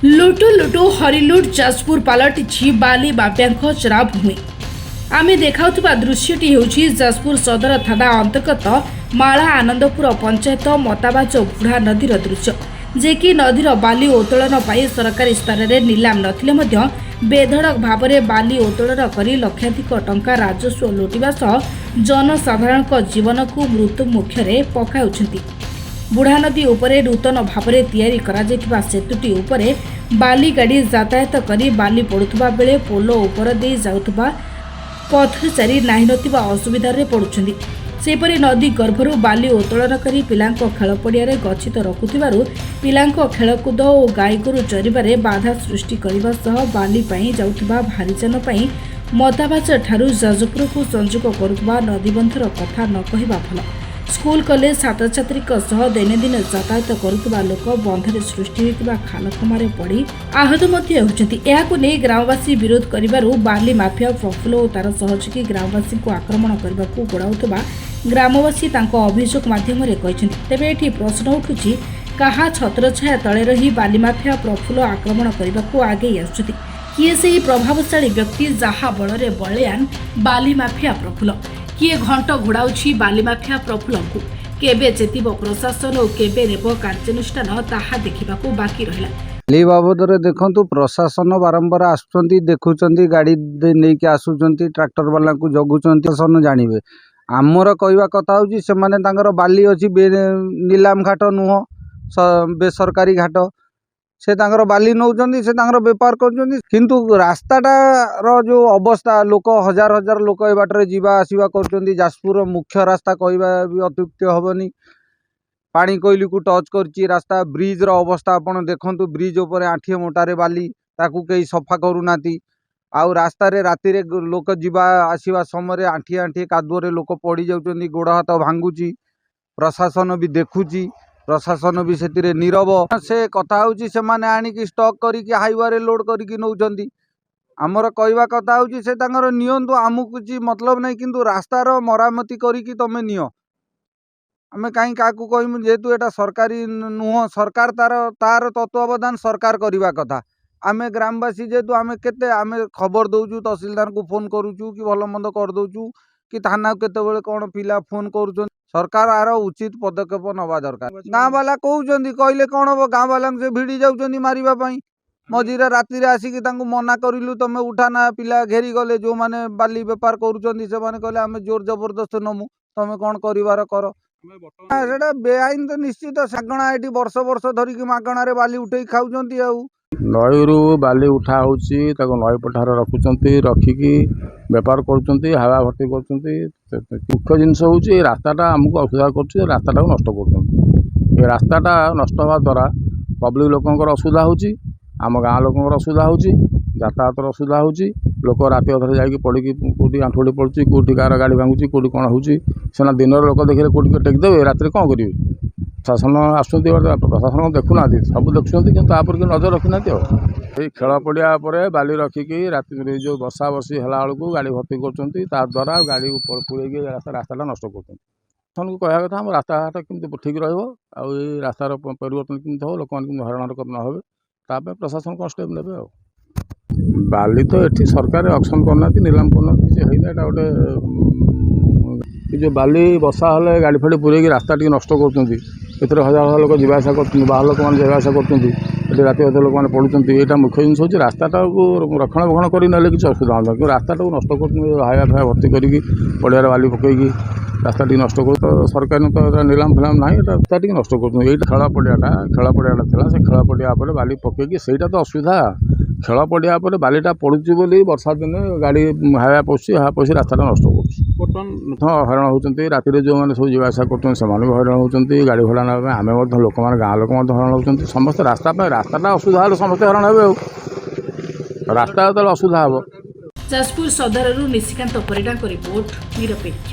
लुटु लुटु हरिलुट जाजपुर पलटि बाली माफिया चराभूमि। आमे देखाउथबा दृश्यटी हेउछि जाजपुर सदर थाना अंतर्गत माला आनंदपुर पंचायत मताबाज बुढ़ा नदीर दृश्य, जे कि नदीर बाली उत्तोलन पाई सरकारी स्तर में नीलाम नथिले मध्य बेधड़क भाव में बाली उत्तोलन करी लक्षाधिक टंका राजस्व लुटिबा सह जनसाधारण जीवन को मृत्यु मुख्य पकाउछंती। बुढ़ा नदी उपरे नूतन भाव में तैयारी करा जायतिबा सेतुटी उपरे बाली गाड़ी यातायात करी बाली पड़ुथबा बेले पोलो उपर दे जाउथबा पथचारी नाही नथिबा असुविधारे पड़ुछंती। सेपरि नदी गर्भरू बाली उत्तोलन करी पिलांको खेल पड़ियारे गच्छित रखुथिबारु पिलांको खेलकूद और गाईगोरु चरिबारे बाधा सृष्टि करबा सह बाली पाई जाउथबा भारीजान पाई मताबाज ठारू जाजपुर को संयोग करुथबा नदीबंधर कथा न कहिबा भल। स्कूल कॉलेज छात्र छात्री दैनंदिन यातायात करुवा लोक बंधरे सृष्टि होता खालखमारे पड़ी आहत होती। ग्रामवासी विरोध करिबारु बाली माफिया प्रफुल्ल और तार सहयोगी ग्रामवासी को आक्रमण करने को गोड़ाउथबा ग्रामवासी तांको अभियोग माध्यम तेबे एठी प्रश्न उठुछि, कहा छत्रछाया तले रही बाली माफिया प्रफुल्ल आक्रमण करने को आगे आसुछथि? किए से प्रभावशाली व्यक्ति जहा बଳରେ बलियान बाली माफिया प्रफुल्ल? किए घंट घोड़ाउछि बाली माफिया प्रफुल्ल को? केबे चेतिब प्रशासन और केबे नेब कार्यानुष्ठान ताहा देखिबाकू बाकी रहिला। बाली बाबद देखु प्रशासन बारंबार आसुचंती, देखुचंती, गाड़ी नहीं आसुचंती, ट्रैक्टर वाला को जगुचंती, प्रशासन जानिबे। आमर कहवा कथा होची से माने तांकर बाली अछि नीलाम घाट नुह बेसरकारी घाट, से तांकर बाली नौचंती, से तांकर बेपार करचंती। किंतु रास्ताटार जो अवस्था, लोक हजार हजार लोक ए बाटरे जीवा आसीबा करचंती। जाजपुर मुख्य रास्ता कहवा भी अत्युक्ति हबनी। पानी कोइली को टच करची रास्ता। ब्रिज रो अवस्था आपण देखंतु, ब्रिज ऊपर आठिए मोटारे बाली, ताकू केही सफा करूनाती। आउ रास्ता रे राति रे लोक जीवा आसीबा समय आठिए आठिए कादुअरे लोक पड़ी जाउचंती, गोड़ हाथ भांगुची। प्रशासन भी देखुची, प्रशासन भी से नीरव। से कथा होची से माने आनिकी स्टॉक करिकी हाईवे रे लोड करिकी नौचंती। आमर कहवा कथा होची से तांगर नियंतु, आमुक किछि मतलब नहीं, किंतु रास्तार मरामती करिकी तमे नियो। आमे काई काकू कहमु, जेहेतु एटा सरकारी नुह, सरकार तार तत्वावधान सरकार करिवा कथा। आमे ग्रामवासी जेहेतु आमे केते आमे खबर दउचु, तहसीलदार को फोन करूचु कि भल मंद कर दउचु कि थाना केते बेले कोन पिला फोन करूचन। सरकार आर उचित पदक्षेप नवा दरकार। गाँ वाला कहउचंदी, कहले कोन हो, गाँ वाला से भिड़ी जाउचंदी मारिबा पई। मझिरे राति रे आसिकी तांको मना करिलु, तमे उठाना, पिला घेरी गले। जो माने बाली व्यापार करूचंदी से माने कहले आमे जोर जबरदस्त नमु, तमे कोन करिवार कर। सेटा बेआईन तो निश्चित। सागणा एटी वर्ष वर्ष धरिकी मागणा रे बाली उठेई खाउचंती। आउ नईरू बाली उठा होची, ताको नई पठार रखुचंती, रखिकी व्यापार करुचंती, हावा भर्ती करुचंती। मुख्य जिनस होची रास्ताटा आमको असुविधा करुची, रास्ताटा नष्ट करुचंती। ए रास्ताटा नष्ट होवा द्वारा पब्लिक लोकंकर असुविधा होची, आम गाँ लोकंकर असुविधा होची, यातायातर असुविधा होची। लोक राति अधरे जाइए पड़ी कौटी आंठुड़ी पड़ी, कौटी कार गाड़ी भांगुची, कौटी कौन होची। सेना दिन लोक देखिए कौटी टेकदेवे, राति कौन करेंगे? प्रशासन आसुँच, प्रशासन देखुना, सब देखुं कि तापर कि नजर रखी ना। खेल पड़िया बाली रखिकी राति जो बसा बसी है बेलू गाड़ी भर्ती करा गाड़ी पुरेगी रास्ता नष्ट कर। को कह कथा हम रास्ताघाट केमती ठीक रास्तार परिवर्तन केमती हो, लोक मैंने हरण हरकत न हो, ताप प्रशासन कौन स्टेप ने। बाली तो ये सरकार ऑक्शन करना, नीलाम करना, किसी है गोटे जो बाली बसा हेल्ले गाड़ी फाड़ी पुरेगी रास्ता टी नष्ट कर। हजार हजार लोक जावासा कर, बाहर लोक मैंने जावासा कर, राति अधे लोक मैंने पड़ुंट। यहाँ मुख्य जिन हूँ रास्ताटा को रक्षणाबेक्षण करने किसी असुविधा होता, कि रास्ताटा को नष्ट कर हाया फाया भर्ती करी पड़िया बाली पकईकी रास्ता टी नष्ट कर। तो सरकार तो नीलाम फिलाम ना, रास्ता टी नष्ट कर। ये खेल पड़ियाटा था, से खेल पड़िया बाली पकईकी सहीटा तो असुविधा। खेल पड़िया बालीटा पड़ुची बोली वर्षा दिन गाड़ी हाया पशुची, हाया पशि रास्ताटा नष्ट कर। हरण होती राति जो मैंने सब जावासा कर, हरण होती गाड़ी भड़ा ना। आम लोक मैंने गाँ लोक हरण होती, समस्त रास्ताटा असुविधा हेल्ले समस्त हरण हे। रास्ता जो असुविधा हे। जाजपुर सदर निशिकांत परिडा रिपोर्ट निरपेक्ष।